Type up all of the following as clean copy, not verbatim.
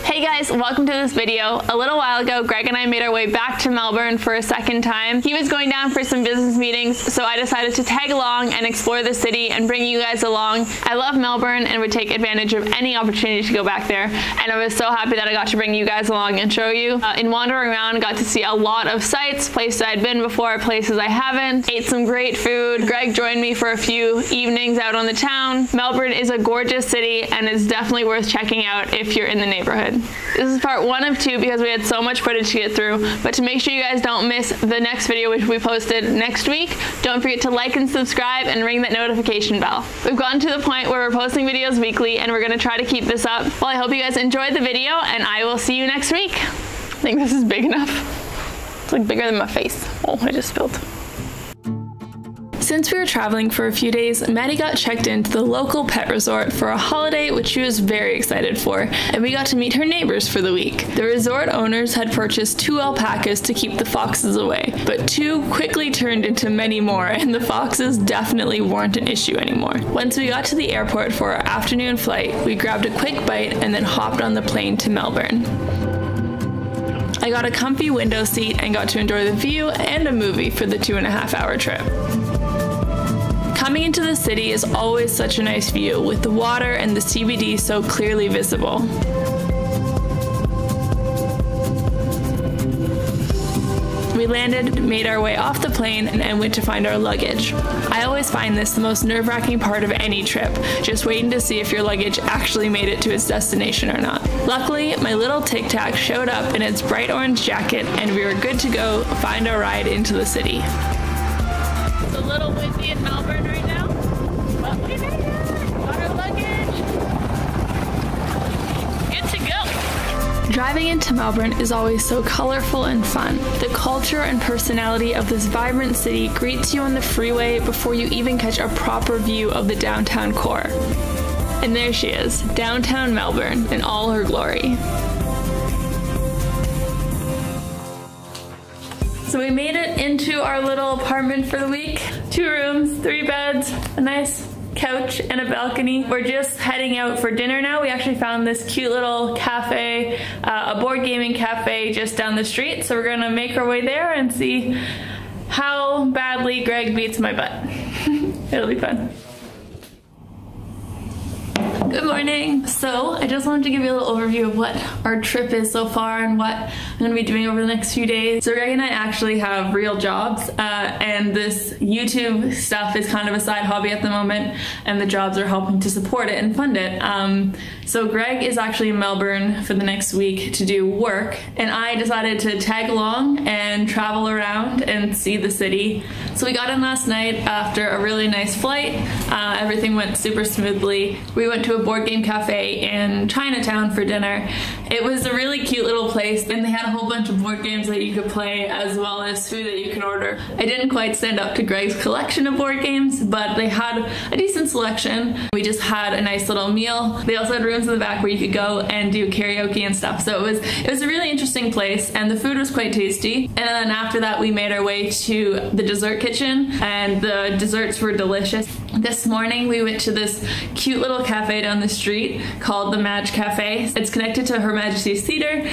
Hey guys, welcome to this video. A little while ago, Greg and I made our way back to Melbourne for a second time. He was going down for some business meetings, so I decided to tag along and explore the city and bring you guys along. I love Melbourne and would take advantage of any opportunity to go back there, and I was so happy that I got to bring you guys along and show you. In wandering around, got to see a lot of sights, places I'd been before, places I haven't, ate some great food. Greg joined me for a few evenings out on the town. Melbourne is a gorgeous city and is definitely worth checking out if you're in the neighborhood. This is part 1 of 2 because we had so much footage to get through, but to make sure you guys don't miss the next video, which we posted next week, don't forget to like and subscribe and ring that notification bell. We've gotten to the point where we're posting videos weekly and we're going to try to keep this up. Well, I hope you guys enjoyed the video and I will see you next week. I think this is big enough. It's like bigger than my face. Oh, I just spilled. Since we were traveling for a few days, Maddie got checked into the local pet resort for a holiday, which she was very excited for, and we got to meet her neighbors for the week. The resort owners had purchased 2 alpacas to keep the foxes away, but 2 quickly turned into many more, and the foxes definitely weren't an issue anymore. Once we got to the airport for our afternoon flight, we grabbed a quick bite and then hopped on the plane to Melbourne. I got a comfy window seat and got to enjoy the view and a movie for the 2.5-hour trip. Coming into the city is always such a nice view, with the water and the CBD so clearly visible. We landed, made our way off the plane, and went to find our luggage. I always find this the most nerve-wracking part of any trip, just waiting to see if your luggage actually made it to its destination or not. Luckily, my little Tic Tac showed up in its bright orange jacket, and we were good to go find our ride into the city. It's a little windy in Melbourne right now, but we made it! Got our luggage! Good to go! Driving into Melbourne is always so colorful and fun. The culture and personality of this vibrant city greets you on the freeway before you even catch a proper view of the downtown core. And there she is, downtown Melbourne in all her glory. So we made it into our little apartment for the week. 2 rooms, 3 beds, a nice couch and a balcony. We're just heading out for dinner now. We actually found this cute little cafe, a board gaming cafe just down the street. So we're gonna make our way there and see how badly Greg beats my butt. It'll be fun. Good morning. So I just wanted to give you a little overview of what our trip is so far and what I'm going to be doing over the next few days. So Greg and I actually have real jobs and this YouTube stuff is kind of a side hobby at the moment, and the jobs are helping to support it and fund it. So Greg is actually in Melbourne for the next week to do work, and I decided to tag along and travel around and see the city. So we got in last night after a really nice flight. Everything went super smoothly. We went to a board game cafe in Chinatown for dinner. It was a really cute little place, and they had a whole bunch of board games that you could play as well as food that you can order. I didn't quite stand up to Greg's collection of board games, but they had a decent selection. We just had a nice little meal. They also had rooms in the back where you could go and do karaoke and stuff. So it was a really interesting place, and the food was quite tasty. And then after that, we made our way to the dessert kitchen, and the desserts were delicious. This morning we went to this cute little cafe down the street called the Madge Cafe. It's connected to Her Majesty's Theatre,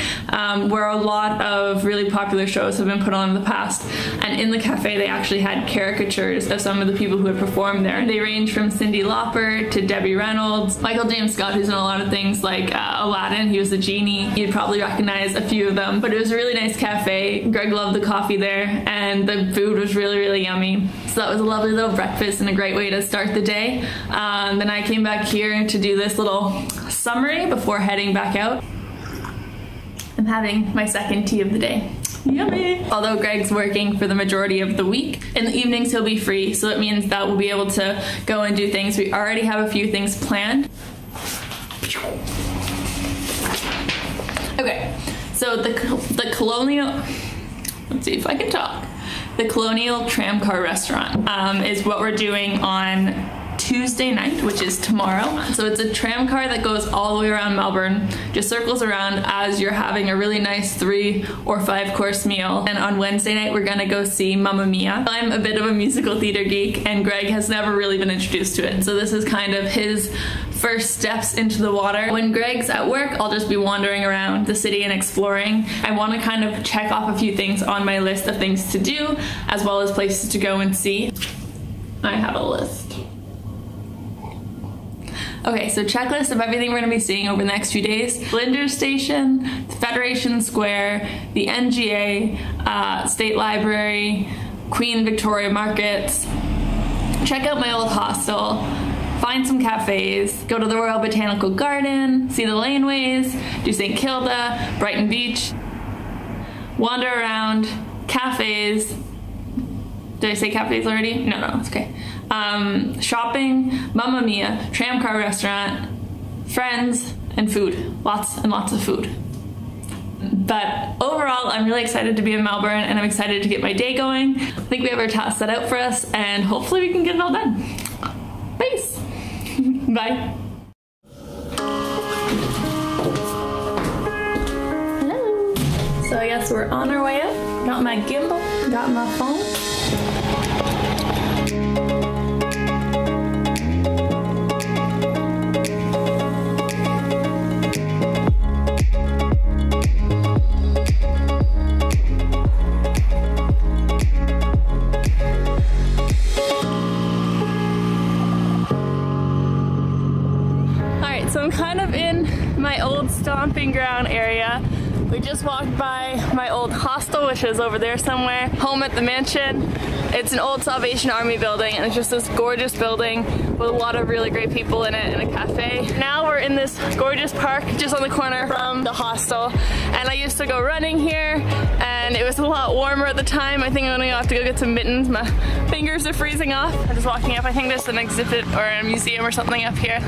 where a lot of really popular shows have been put on in the past. And in the cafe they actually had caricatures of some of the people who had performed there. They range from Cyndi Lauper to Debbie Reynolds, Michael James Scott, who's in a lot of things like Aladdin. He was the genie. You'd probably recognize a few of them. But it was a really nice cafe. Greg loved the coffee there, and the food was really, really yummy. So that was a lovely little breakfast and a great way to start the day. Then I came back here to do this little summary before heading back out. I'm having my second tea of the day. Yummy! Although Greg's working for the majority of the week, in the evenings he'll be free, so it means that we'll be able to go and do things. We already have a few things planned. Okay, so the colonial, let's see if I can talk. The Colonial Tramcar Restaurant is what we're doing on Tuesday night, which is tomorrow. So it's a tram car that goes all the way around Melbourne, just circles around as you're having a really nice 3 or 5 course meal. And on Wednesday night, we're gonna go see Mamma Mia. I'm a bit of a musical theater geek, and Greg has never really been introduced to it. So this is kind of his first steps into the water. When Greg's at work, I'll just be wandering around the city and exploring. I want to kind of check off a few things on my list of things to do, as well as places to go and see. I have a list. Okay, so checklist of everything we're gonna be seeing over the next few days. Flinders Station, Federation Square, the NGA, State Library, Queen Victoria Markets, check out my old hostel, find some cafes, go to the Royal Botanical Garden, see the laneways, do St. Kilda, Brighton Beach, wander around, cafes. Did I say cafes already? No, it's okay. Shopping, Mamma Mia, tramcar restaurant, friends, and food. Lots and lots of food. But overall, I'm really excited to be in Melbourne, and I'm excited to get my day going. I think we have our tasks set out for us, and hopefully we can get it all done. Peace. Bye. Hello. So I guess we're on our way up. Got my gimbal, got my phone. So I'm kind of in my old stomping ground area. We just walked by my old hostel, which is over there somewhere. Home at the Mansion. It's an old Salvation Army building, and it's just this gorgeous building with a lot of really great people in it and a cafe. Now we're in this gorgeous park just on the corner from the hostel, and I used to go running here, and it was a lot warmer at the time. I think I'm gonna have to go get some mittens. My fingers are freezing off. I'm just walking up. I think there's an exhibit or a museum or something up here.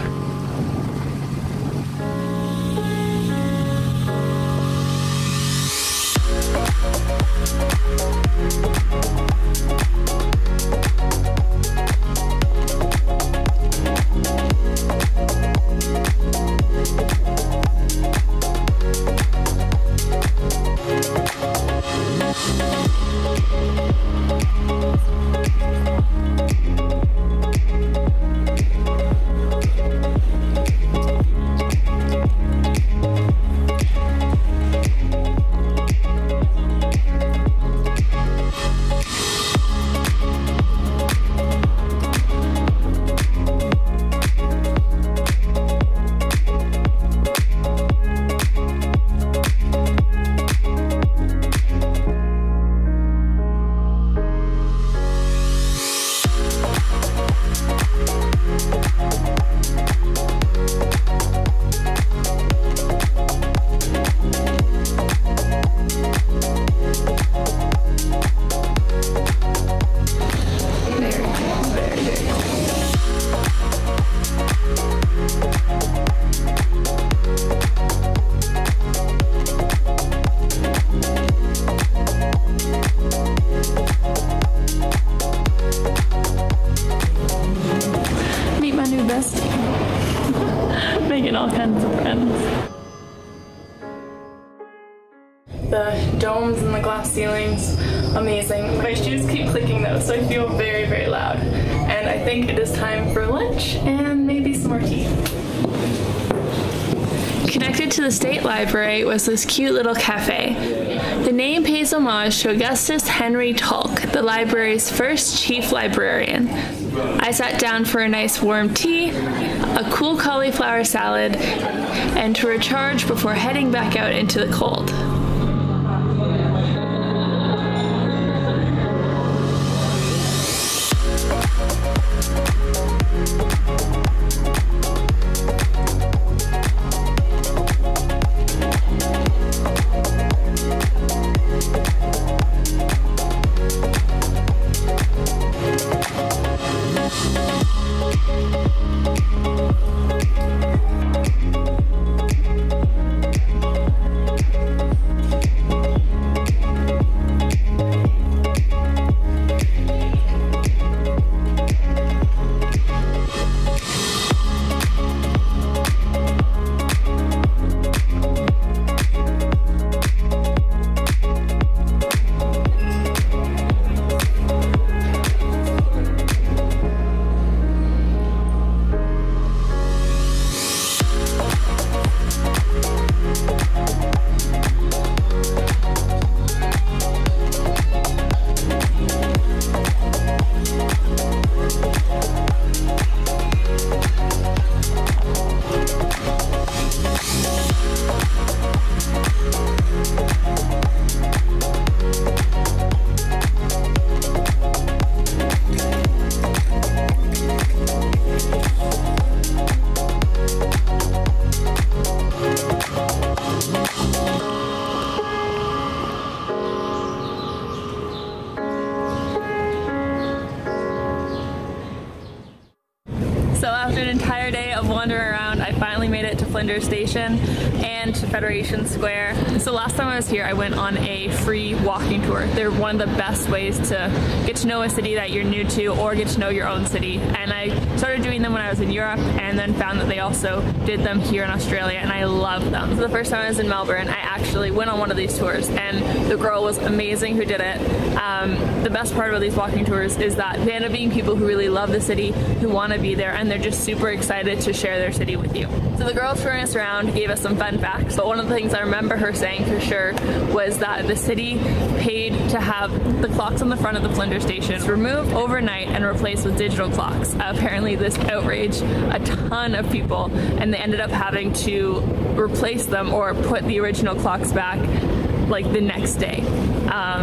Making all kinds of friends. The domes and the glass ceilings, amazing. My shoes keep clicking though, so I feel very, very loud. And I think it is time for lunch and maybe some more tea. Connected to the State Library was this cute little cafe. The name pays homage to Augustus Henry Tulk, the library's first chief librarian. I sat down for a nice warm tea, a cool cauliflower salad, and to recharge before heading back out into the cold. Flinders Station and to Federation Square. So last time I was here, I went on a free walking tour. They're one of the best ways to get to know a city that you're new to or get to know your own city. And I started doing them when I was in Europe and then found that they also did them here in Australia, and I love them. So the first time I was in Melbourne, I actually went on one of these tours, and the girl was amazing who did it. The best part about these walking tours is that they end up being people who really love the city, who want to be there, and they're just super excited to share their city with you. So the girl touring us around gave us some fun facts, but one of the things I remember her saying for sure was that the city paid to have the clocks on the front of the Flinders Station removed overnight and replaced with digital clocks. Apparently this outraged a ton of people, and they ended up having to replace them or put the original clocks back like the next day.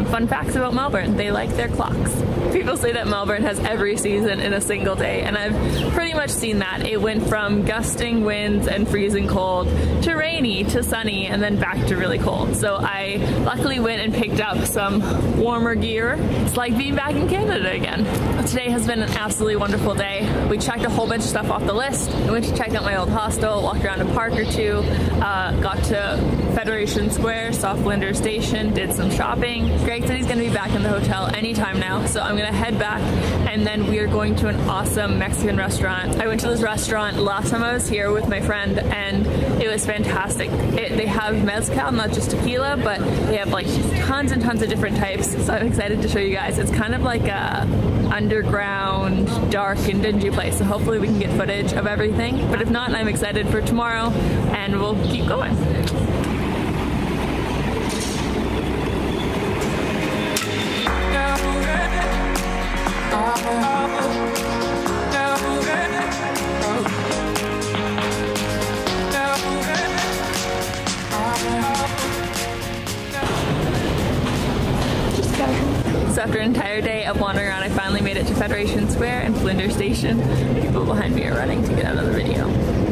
Fun facts about Melbourne, they like their clocks. People say that Melbourne has every season in a single day, and I've pretty much seen that. It went from gusting winds and freezing cold to rainy to sunny and then back to really cold. So I luckily went and picked up some warmer gear. It's like being back in Canada again. Today has been an absolutely wonderful day. We checked a whole bunch of stuff off the list. I went to check out my old hostel, walked around a park or two, got to Federation Square, saw Flinders Station, did some shopping. Greg said he's gonna be back in the hotel anytime now, so I'm gonna head back and then we are going to an awesome Mexican restaurant. I went to this restaurant last time I was here with my friend and it was fantastic. They have mezcal, not just tequila, but they have like tons and tons of different types, so I'm excited to show you guys. It's kind of like a underground, dark and dingy place, so hopefully we can get footage of everything. But if not, I'm excited for tomorrow and we'll keep going. So after an entire day of wandering around, I finally made it to Federation Square and Flinders Station. People behind me are running to get out of the video.